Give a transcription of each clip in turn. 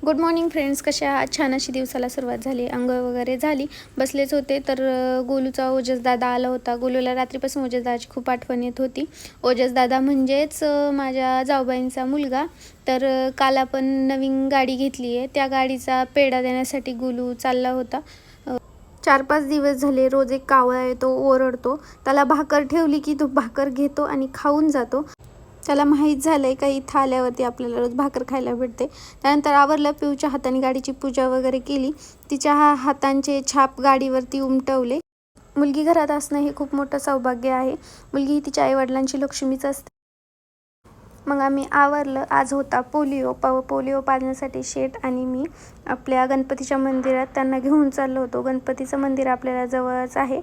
Good morning friends, कशा आहात? छान अशी दिवसाला सुरुवात झाली. अंघोळ वगैरे झाली, बसलेच होते तर गोलूचा ओजस दादा आला होता. गोलूला रात्रीपासून ओजस दादाची खूप आठवण येत होती. ओजस दादा म्हणजेच माझ्या जाऊबाईंचा मुलगा. तर काल आपण नवीन गाडी घेतली आहे, त्या गाडीचा पेढा देण्यासाठी गोलू चालला होता. 4-5 दिवस झाले रोज एक कावळा येतो, ओरडतो. त्याला भाकर ठेवली की तो भाकर घेतो आणि खाऊन जातो. त्याला माहीत झालं आहे का इथं आल्यावरती आपल्याला रोज भाकर खायला भेटते. त्यानंतर आवरलं, पिऊच्या हाताने गाडीची पूजा वगैरे केली. तिच्या हातांचे छाप गाडीवरती उमटवले. मुलगी घरात असणं हे खूप मोठं सौभाग्य आहे. मुलगी ही तिच्या आईवडिलांची लक्ष्मीच असते. मग आम्ही आवरलं. आज होता पोलिओ पाजण्यासाठी शेठ आणि मी आपल्या गणपतीच्या मंदिरात त्यांना घेऊन चाललो होतो. गणपतीचं मंदिर आपल्याला जवळच आहे.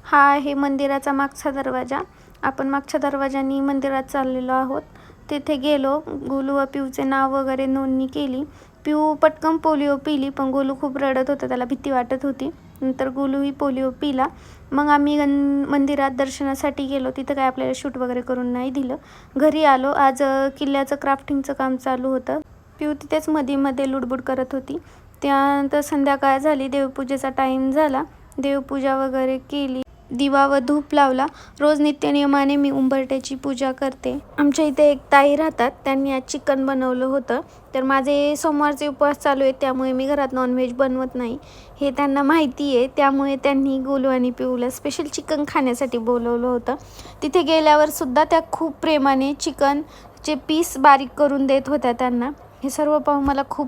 हा आहे मंदिराचा मागचा दरवाजा. आपण मागच्या दरवाजानी मंदिरात चाललेलो आहोत. तिथे गेलो, गोलू व पिऊचे नाव वगैरे नोंदणी केली. पिऊ पटकन पोलिओ पिली, पण गोलू खूप रडत होता, त्याला भीती वाटत होती. नंतर गोलूही पोलिओ पिला. मग आम्ही मंदिरात दर्शनासाठी गेलो. तिथं काय आपल्याला शूट वगैरे करून नाही दिलं. घरी आलो. आज किल्ल्याचं क्राफ्टिंगचं काम चालू होतं. पिऊ तिथेच मध्ये लुडबुड करत होती. त्यानंतर संध्याकाळ झाली, देवपूजेचा टाईम झाला. देवपूजा वगैरे केली, दिवा व धूप लावला. रोज नित्यनियमाने मी उंबरठ्याची पूजा करते. आमच्या इथे एक ताई राहतात, त्यांनी आज चिकन बनवलं होतं. तर माझे सोमवारचे उपवास चालू आहेत, त्यामुळे मी घरात नॉनव्हेज बनवत नाही हे त्यांना माहिती आहे. त्यामुळे त्यांनी गोलू आणि पिऊला स्पेशल चिकन खाण्यासाठी बोलवलं होतं. तिथे गेल्यावर सुद्धा त्या खूप प्रेमाने चिकनचे पीस बारीक करून देत होत्या त्यांना. हे सर्व पाहून मला खूप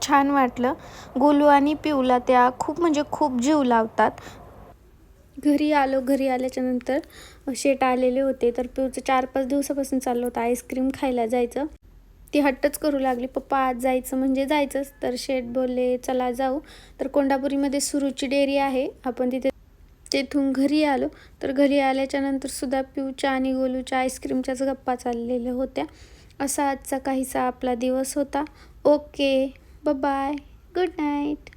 छान वाटलं. गोलू आणि पिऊला त्या खूप म्हणजे खूप जीव लावतात. घरी आलो. घरी आल्याच्या नंतर शेट आलेले होते. तर पिऊचं 4-5 दिवसापासून चाललं होतं आईस्क्रीम खायला जायचं. ती हट्टच करू लागली, पप्पा आज जायचं म्हणजे जायचंच. तर शेट बोलले चला जाऊ. तर कोंडापुरीमध्ये सुरुची डेअरी आहे, आपण तेथून घरी आलो. तर घरी आल्याच्या नंतर सुद्धा पिऊच्या आणि गोलूच्या आईस्क्रीमच्याच गप्पा चाललेल्या होत्या. असा आजचा काहीसा आपला दिवस होता. Okay, bye, good night.